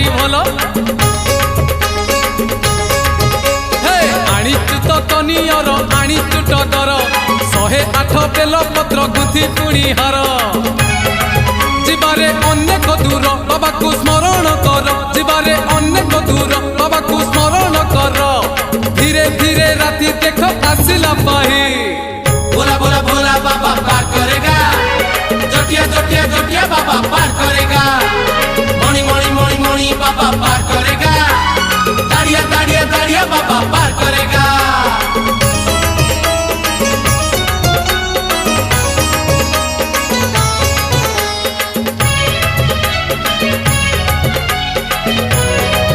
भारी भलो आनीचु तो कनियर आनीचु टगर 108 बेल पत्र गुथि पुणी हार जीवारे अनेक दूर बाबा को स्मरण कर जीवारे अनेक दूर बाबा को स्मरण कर धीरे धीरे राति देख आसिला पाही बोला बोला बोला बाबा पार करेगा जटिया जटिया जटिया बाबा पार करेगा मणि मणि मणि मणि बाबा